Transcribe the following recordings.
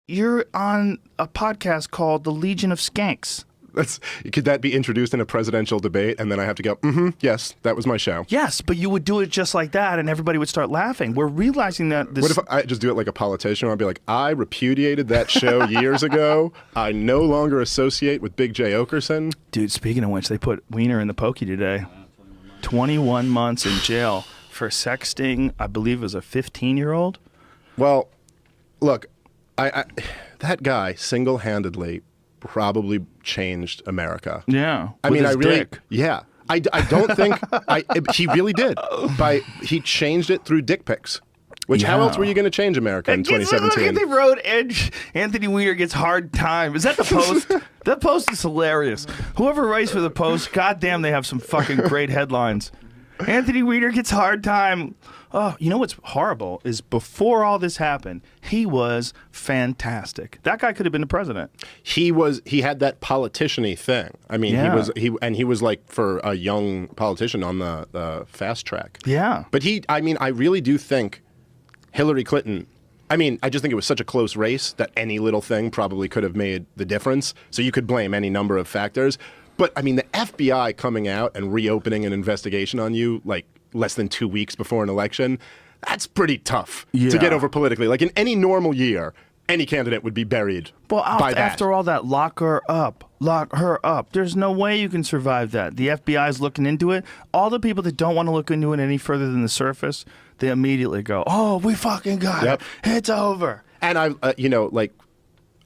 you're on a podcast called The Legion of Skanks. Could that be introduced in a presidential debate, and then I have to go, yes, that was my show? Yes, but you would do it just like that, and everybody would start laughing. We're realizing that this... What if I just do it like a politician? I'd be like, I repudiated that show years ago. I no longer associate with Big J. Okerson. Dude, speaking of which, they put Weiner in the pokey today. 21 months in jail for sexting, I believe it was a 15-year-old. Well, look, that guy single-handedly probably changed America. Yeah. I mean, yeah. I don't think he really did. He changed it through dick pics. Which, how else were you going to change America in 2017? Look at the road edge. Anthony Weiner gets hard time. Is that the Post? That Post is hilarious. Whoever writes for the Post, goddamn, they have some fucking great headlines. Anthony Weiner gets hard time. Oh, you know what's horrible is before all this happened, he was fantastic. That guy could have been the president. He had that politician-y thing. I mean, he was like for a young politician on the fast track. Yeah. But I really do think Hillary Clinton, I just think it was such a close race that any little thing probably could have made the difference. So you could blame any number of factors. But, the FBI coming out and reopening an investigation on you, like, less than 2 weeks before an election, that's pretty tough to get over politically. Like, in any normal year, any candidate would be buried by that. After all that, lock her up. There's no way you can survive that. The FBI is looking into it. All the people that don't want to look into it any further than the surface, they immediately go, oh, we fucking got it. It's over. And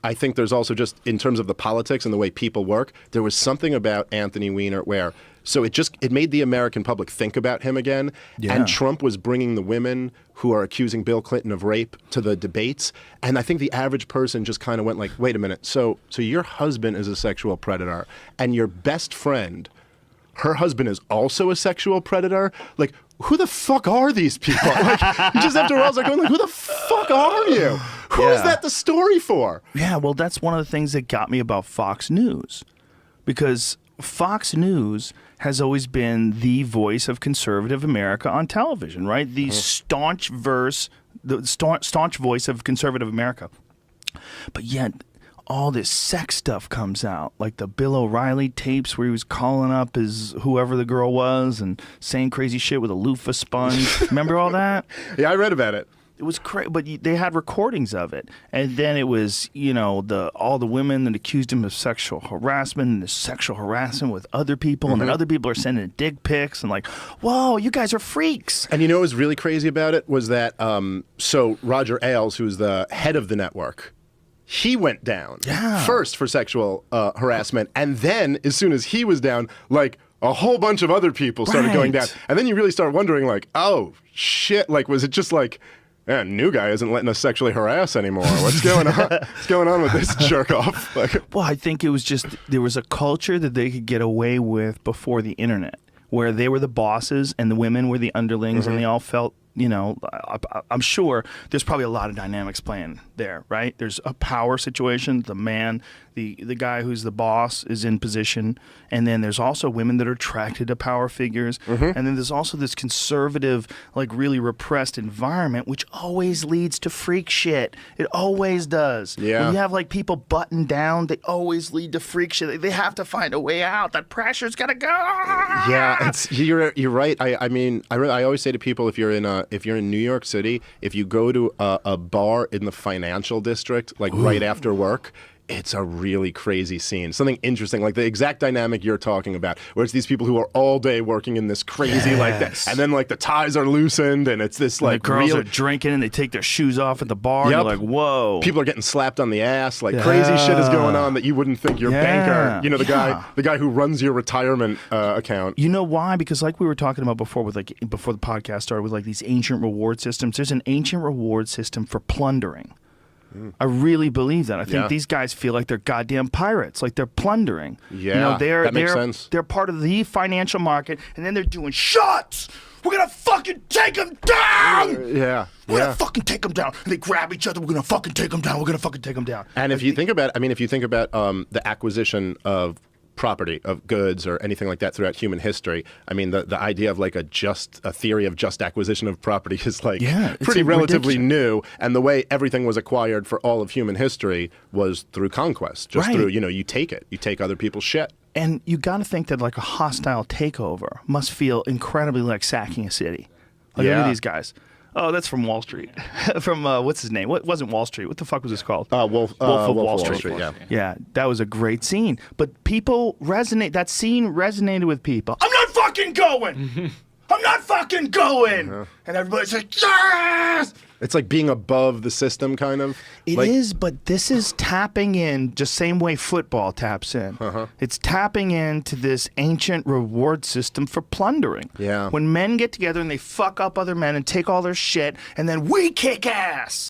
I think there's also just, in terms of the politics and the way people work, there was something about Anthony Weiner where, so it made the American public think about him again. Yeah. And Trump was bringing the women who are accusing Bill Clinton of rape to the debates. And I think the average person just kind of went like, wait a minute, so your husband is a sexual predator and your best friend, her husband is also a sexual predator? Like, who the fuck are these people? Like, you just after a while, I was like, who the fuck are you? Who is that the story for? Yeah, well, that's one of the things that got me about Fox News. Because Fox News has always been the voice of conservative America on television, right? The staunch voice of conservative America. But yet, all this sex stuff comes out, like the Bill O'Reilly tapes where he was calling up his whoever the girl was and saying crazy shit with a loofah sponge. Remember all that? Yeah, I read about it. It was crazy, but they had recordings of it. And then it was, all the women that accused him of sexual harassment and sexual harassment with other people. And then other people are sending dick pics and like, whoa, you guys are freaks. And what was really crazy about it was that, so Roger Ailes, who's the head of the network, he went down first for sexual harassment. And then as soon as he was down, like a whole bunch of other people started going down. And then you really start wondering like, oh, shit, like was it just like, new guy isn't letting us sexually harass anymore. What's going on? What's going on with this jerk off? Well, I think it was just there was a culture that they could get away with before the internet, where they were the bosses and the women were the underlings, and they all felt. I'm sure there's probably a lot of dynamics playing there, right? There's a power situation. The man, the guy who's the boss is in position. And then there's also women that are attracted to power figures. And then there's also this conservative, like really repressed environment, which always leads to freak shit. It always does. Yeah. When you have like people buttoned down, they always lead to freak shit. They have to find a way out. That pressure's got to go. Yeah, you're right. I always say to people, if you're in New York City, if you go to a bar in the financial district, like right after work, it's a really crazy scene. Something interesting, like the exact dynamic you're talking about, where it's these people who are all day working in this crazy like that, and then like the ties are loosened, and it's this like the girls are drinking and they take their shoes off at the bar. And you're like, whoa! People are getting slapped on the ass. Like crazy shit is going on that you wouldn't think your banker, the guy who runs your retirement account. You know why? Because like we were talking about before, before the podcast started, with like these ancient reward systems. There's an ancient reward system for plundering. I really believe that. I think these guys feel like they're goddamn pirates, like they're plundering. Yeah, that makes sense. They're part of the financial market, and then they're doing shots. We're gonna fucking take them down. We're gonna fucking take them down. And they grab each other. We're gonna fucking take them down. We're gonna fucking take them down. And if you think about, the acquisition of property of goods or anything like that throughout human history. I mean, the idea of like a theory of just acquisition of property is like pretty relatively new. And the way everything was acquired for all of human history was through conquest, just through, you take it. You take other people's shit. And you got to think that like a hostile takeover must feel incredibly like sacking a city. Like, look at these guys. Oh, that's from Wall Street. From, what's his name? What wasn't Wall Street? What the fuck was this called? Wolf of Wall Street. Yeah, that was a great scene. But people that scene resonated with people. I'm not fucking going! I'm not fucking going! And everybody's like, yes! It's like being above the system, kind of. It is, but this is tapping in just same way football taps in. It's tapping into this ancient reward system for plundering. Yeah. When men get together and they fuck up other men and take all their shit, and then we kick ass.